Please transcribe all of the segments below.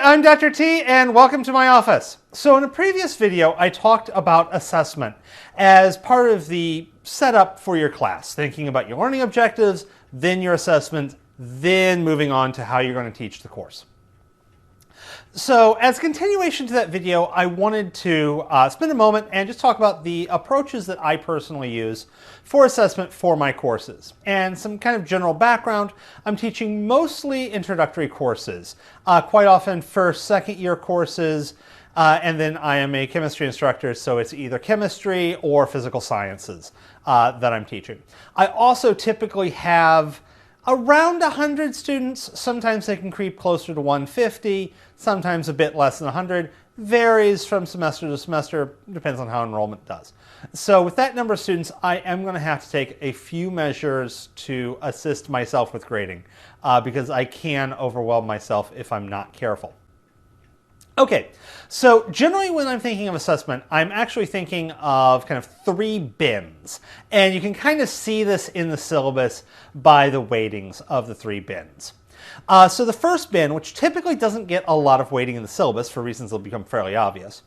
I'm Dr. T, and welcome to my office. So in a previous video, I talked about assessment as part of the setup for your class, thinking about your learning objectives, then your assessment, then moving on to how you're going to teach the course. So as continuation to that video, I wanted to spend a moment and just talk about the approaches that I personally use for assessment for my courses. And some kind of general background, I'm teaching mostly introductory courses, quite often first, second year courses, and then I am a chemistry instructor, so it's either chemistry or physical sciences that I'm teaching. I also typically have around 100 students. Sometimes they can creep closer to 150, sometimes a bit less than 100. Varies from semester to semester, depends on how enrollment does. So with that number of students, I am going to have to take a few measures to assist myself with grading because I can overwhelm myself if I'm not careful. Okay, so generally when I'm thinking of assessment, I'm actually thinking of kind of three bins. And you can kind of see this in the syllabus by the weightings of the three bins. So the first bin, which typically doesn't get a lot of weighting in the syllabus for reasons that will become fairly obvious,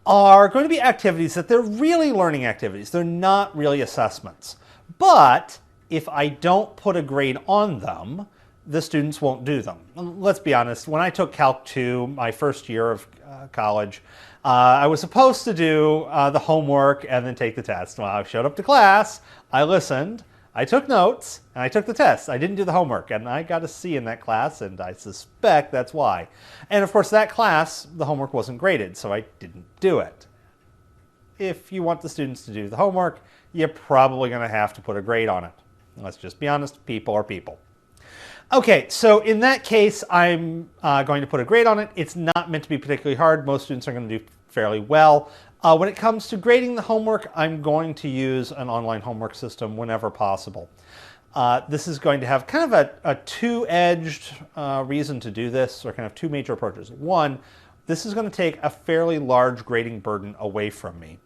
are going to be activities that they're really learning activities. They're not really assessments. But if I don't put a grade on them, the students won't do them. Let's be honest, when I took Calc 2, my first year of college, I was supposed to do the homework and then take the test. Well, I showed up to class, I listened, I took notes, and I took the test. I didn't do the homework, and I got a C in that class, and I suspect that's why. And of course, that class, the homework wasn't graded, so I didn't do it. If you want the students to do the homework, you're probably going to have to put a grade on it. Let's just be honest, people are people. Okay, so in that case, I'm going to put a grade on it. It's not meant to be particularly hard. Most students are going to do fairly well. When it comes to grading the homework, I'm going to use an online homework system whenever possible. This is going to have kind of a two-edged reason to do this, or kind of two major approaches. One, this is going to take a fairly large grading burden away from me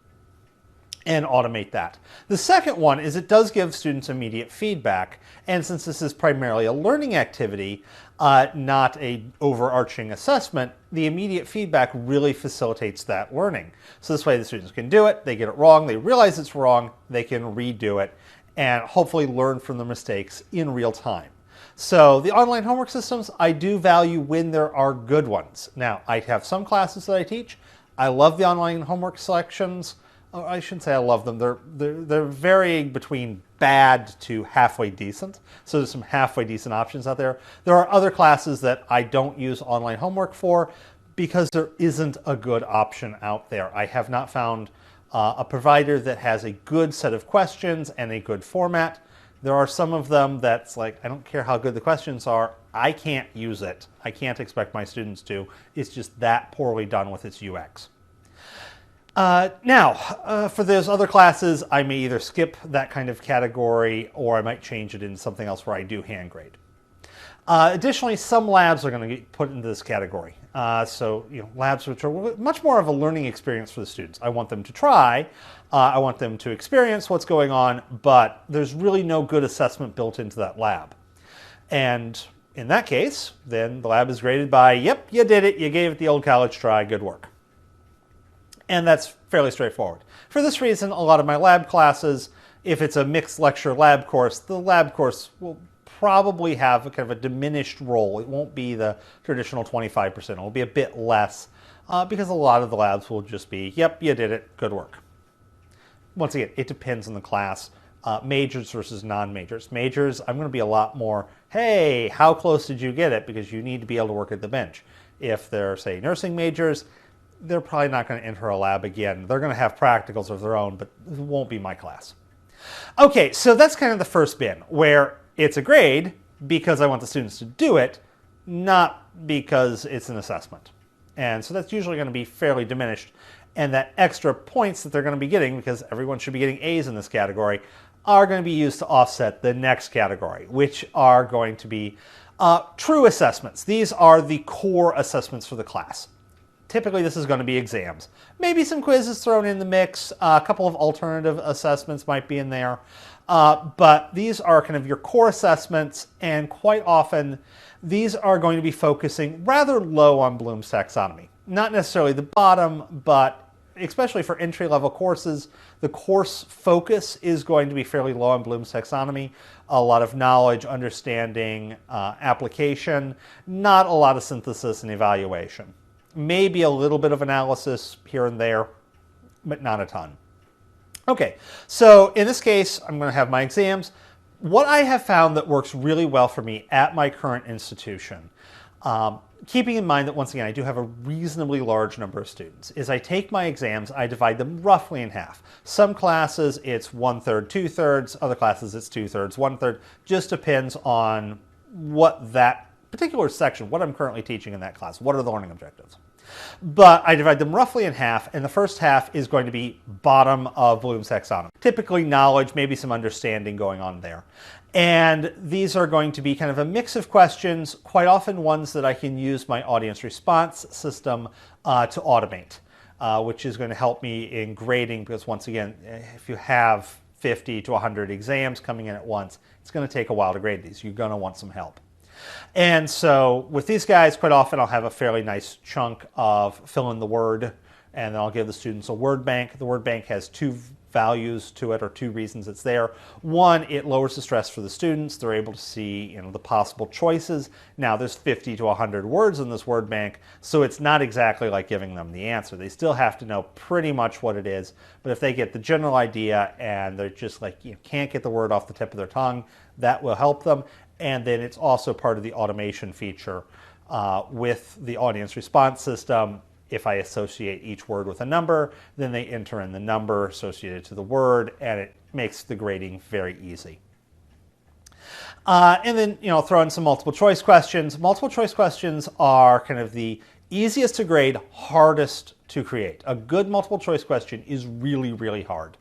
and automate that. The second one is it does give students immediate feedback, and since this is primarily a learning activity, not a overarching assessment, the immediate feedback really facilitates that learning. So this way the students can do it, they get it wrong, they realize it's wrong, they can redo it, and hopefully learn from their mistakes in real time. So the online homework systems, I do value when there are good ones. Now, I have some classes that I teach. I love the online homework selections. I shouldn't say I love them. They're varying between bad to halfway decent. So there's some halfway decent options out there. There are other classes that I don't use online homework for because there isn't a good option out there. I have not found a provider that has a good set of questions and a good format. There are some of them that's like, I don't care how good the questions are, I can't use it. I can't expect my students to. It's just that poorly done with its UX. Now, for those other classes, I may either skip that kind of category or I might change it into something else where I do hand grade. Additionally, some labs are going to get put into this category. So, labs which are much more of a learning experience for the students. I want them to try, I want them to experience what's going on, but there's really no good assessment built into that lab. And in that case, then the lab is graded by, yep, you did it, you gave it the old college try, good work. And that's fairly straightforward. For this reason, a lot of my lab classes, if it's a mixed lecture lab course, the lab course will probably have a kind of a diminished role. It won't be the traditional 25%. It will be a bit less because a lot of the labs will just be, yep, you did it, good work. Once again, it depends on the class. Majors versus non-majors. Majors, I'm going to be a lot more, hey, how close did you get it? Because you need to be able to work at the bench. If they're, say, nursing majors, they're probably not going to enter a lab again. They're going to have practicals of their own, but it won't be my class. Okay, so that's kind of the first bin, where it's a grade because I want the students to do it, not because it's an assessment. And so that's usually going to be fairly diminished. And that extra points that they're going to be getting, because everyone should be getting A's in this category, are going to be used to offset the next category, which are going to be true assessments. These are the core assessments for the class. Typically, this is going to be exams. Maybe some quizzes thrown in the mix. A couple of alternative assessments might be in there. But these are kind of your core assessments, and quite often these are going to be focusing rather low on Bloom's taxonomy. Not necessarily the bottom, but especially for entry-level courses, the course focus is going to be fairly low on Bloom's taxonomy. A lot of knowledge, understanding, application, not a lot of synthesis and evaluation. Maybe a little bit of analysis here and there, but not a ton. Okay, so in this case, I'm going to have my exams. What I have found that works really well for me at my current institution, keeping in mind that, once again, I do have a reasonably large number of students, is I take my exams, I divide them roughly in half. Some classes it's 1/3, 2/3, other classes it's 2/3, 1/3. Just depends on what that particular section, what I'm currently teaching in that class, what are the learning objectives. But I divide them roughly in half, and the first half is going to be bottom of Bloom's taxonomy. Typically knowledge, maybe some understanding going on there. And these are going to be kind of a mix of questions, quite often ones that I can use my audience response system to automate, which is going to help me in grading, because once again, if you have 50 to 100 exams coming in at once, it's going to take a while to grade these. You're going to want some help. And so with these guys, quite often I'll have a fairly nice chunk of fill in the word, and then I'll give the students a word bank. The word bank has two values to it, or two reasons it's there. One, it lowers the stress for the students. They're able to see, the possible choices. Now there's 50 to 100 words in this word bank, so it's not exactly like giving them the answer. They still have to know pretty much what it is, but if they get the general idea and they're just like, can't get the word off the tip of their tongue, that will help them. And then it's also part of the automation feature with the audience response system. If I associate each word with a number, then they enter in the number associated to the word, and it makes the grading very easy. And then, throw in some multiple choice questions. Multiple choice questions are kind of the easiest to grade, hardest to create. A good multiple choice question is really, really hard.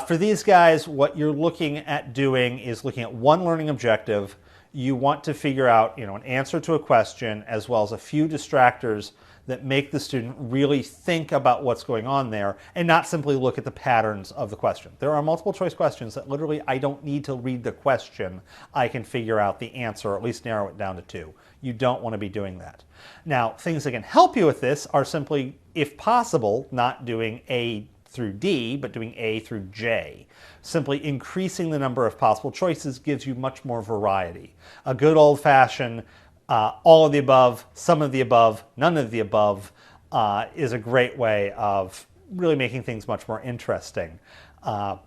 For these guys, what you're looking at doing is looking at one learning objective. You want to figure out, an answer to a question, as well as a few distractors that make the student really think about what's going on there, and not simply look at the patterns of the question. There are multiple choice questions that literally I don't need to read the question. I can figure out the answer, or at least narrow it down to 2. You don't want to be doing that. Now, things that can help you with this are simply, if possible, not doing A through D, but doing A through J. Simply increasing the number of possible choices gives you much more variety. A good old-fashioned all of the above, some of the above, none of the above is a great way of really making things much more interesting. The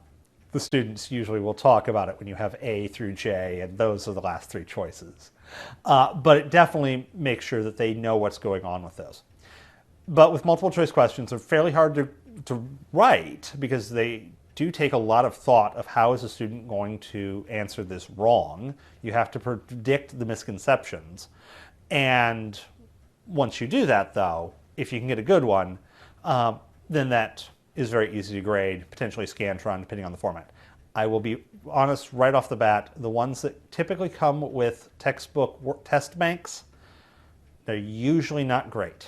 students usually will talk about it when you have A through J, and those are the last 3 choices. But it definitely makes sure that they know what's going on with those. But with multiple choice questions, they're fairly hard to write, because they do take a lot of thought of how is a student going to answer this wrong. You have to predict the misconceptions. And once you do that, though, if you can get a good one, then that is very easy to grade, potentially Scantron, depending on the format. I will be honest right off the bat, the ones that typically come with textbook test banks, they're usually not great.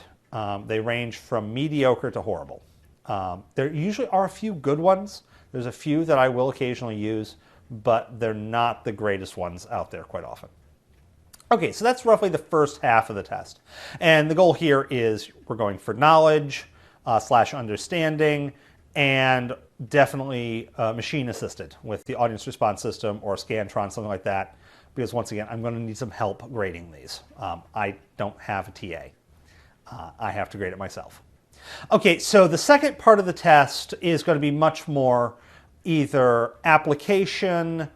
They range from mediocre to horrible. There usually are a few good ones. There's a few that I will occasionally use, but they're not the greatest ones out there quite often. Okay, so that's roughly the first half of the test. And the goal here is we're going for knowledge / understanding, and definitely machine assisted with the audience response system or Scantron, something like that, because once again, I'm going to need some help grading these. I don't have a TA. I have to grade it myself. Okay, so the second part of the test is going to be much more either application,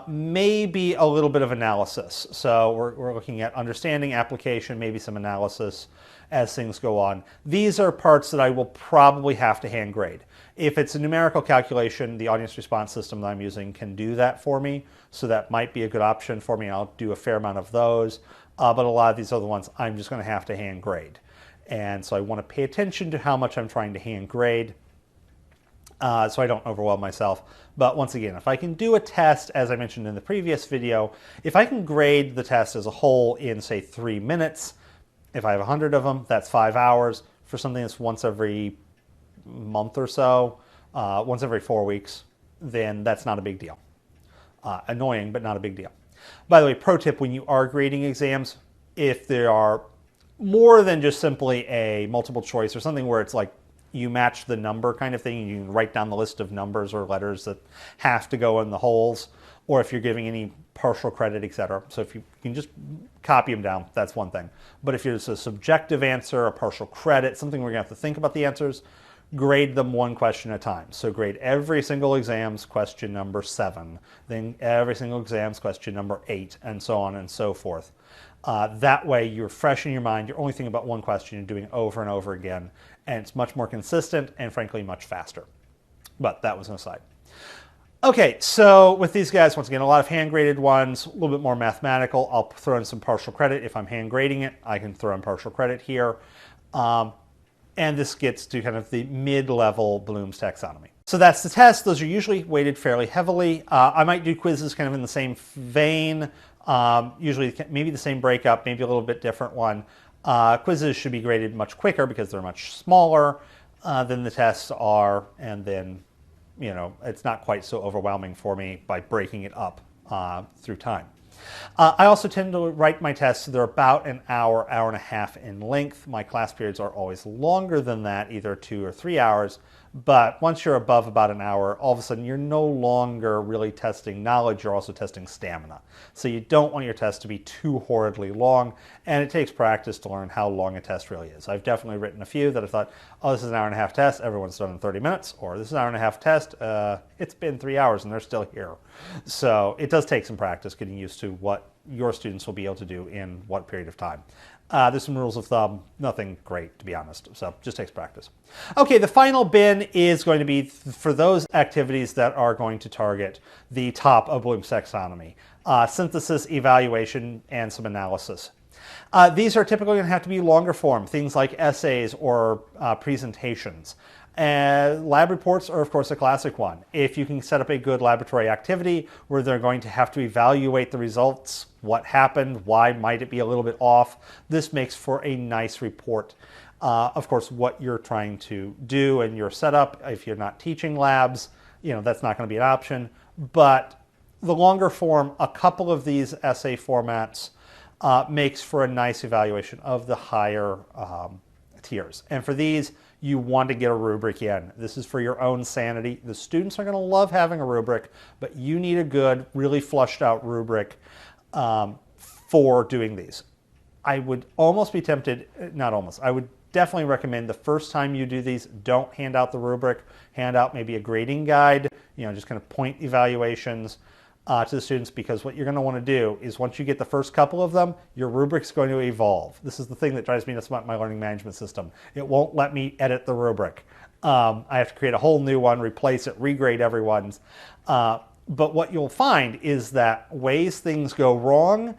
maybe a little bit of analysis. So we're looking at understanding, application, maybe some analysis as things go on. These are parts that I will probably have to hand grade. If it's a numerical calculation, the audience response system that I'm using can do that for me, so that might be a good option for me. I'll do a fair amount of those, but a lot of these other ones I'm just going to have to hand grade. And so I want to pay attention to how much I'm trying to hand grade so I don't overwhelm myself. But once again, if I can do a test, as I mentioned in the previous video, if I can grade the test as a whole in, say, 3 minutes, if I have 100 of them, that's 5 hours. For something that's once every month or so, once every 4 weeks, then that's not a big deal. Annoying, but not a big deal. By the way, pro tip, when you are grading exams, if there are more than just simply a multiple choice or something where it's like you match the number kind of thing, you can write down the list of numbers or letters that have to go in the holes, or if you're giving any partial credit, etc. So if you can just copy them down, that's one thing. But if it's a subjective answer, a partial credit, something we're going to have to think about the answers, grade them one question at a time. So grade every single exam's question number 7, then every single exam's question number 8, and so on and so forth. That way you're fresh in your mind, you're only thinking about one question, you're doing it over and over again, and it's much more consistent and frankly much faster. But that was an aside. Okay, so with these guys, once again, a lot of hand-graded ones, a little bit more mathematical. I'll throw in some partial credit. If I'm hand-grading it, I can throw in partial credit here. And this gets to kind of the mid-level Bloom's taxonomy. So that's the test. Those are usually weighted fairly heavily. I might do quizzes kind of in the same vein, usually maybe the same breakup, maybe a little bit different one. Quizzes should be graded much quicker because they're much smaller than the tests are, and then, you know, it's not quite so overwhelming for me by breaking it up through time. I also tend to write my tests, they're about an hour, hour and a half in length. My class periods are always longer than that, either 2 or 3 hours. But once you're above about an hour, all of a sudden you're no longer really testing knowledge, you're also testing stamina. So you don't want your test to be too horridly long, and it takes practice to learn how long a test really is. I've definitely written a few that I thought, oh, this is an hour and a half test, everyone's done in 30 minutes, or this is an hour and a half test, it's been 3 hours and they're still here. So it does take some practice getting used to what your students will be able to do in what period of time. There's some rules of thumb, nothing great to be honest, so just takes practice. Okay, the final bin is going to be for those activities that are going to target the top of Bloom's taxonomy. Synthesis, evaluation, and some analysis. These are typically going to have to be longer form, things like essays or presentations. Lab reports are, of course, a classic one. If you can set up a good laboratory activity where they're going to have to evaluate the results, what happened, why might it be a little bit off, this makes for a nice report. Of course, what you're trying to do and your setup, if you're not teaching labs, you know, that's not going to be an option. But the longer form, a couple of these essay formats makes for a nice evaluation of the higher tiers. And for these, you want to get a rubric in. This is for your own sanity. The students are going to love having a rubric, but you need a good, really flushed out rubric for doing these. I would almost be tempted, not almost, I would definitely recommend the first time you do these, don't hand out the rubric, hand out maybe a grading guide, you know, just kind of point evaluations to the students, because what you're going to want to do is once you get the first couple of them, your rubric's going to evolve. This is the thing that drives me nuts about my learning management system. It won't let me edit the rubric. I have to create a whole new one, replace it, regrade everyone's. But what you'll find is that ways things go wrong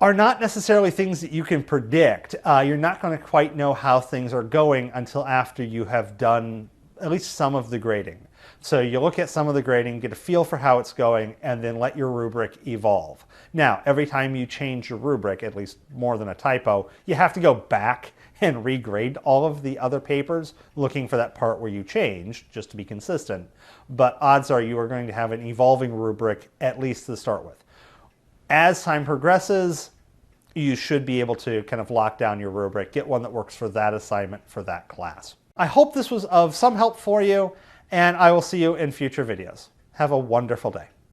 are not necessarily things that you can predict. You're not going to quite know how things are going until after you have done at least some of the grading. So you look at some of the grading, get a feel for how it's going, and then let your rubric evolve. Now, every time you change your rubric, at least more than a typo, you have to go back and regrade all of the other papers, looking for that part where you changed, just to be consistent. But odds are you are going to have an evolving rubric, at least to start with. As time progresses, you should be able to kind of lock down your rubric, get one that works for that assignment for that class. I hope this was of some help for you, and I will see you in future videos. Have a wonderful day.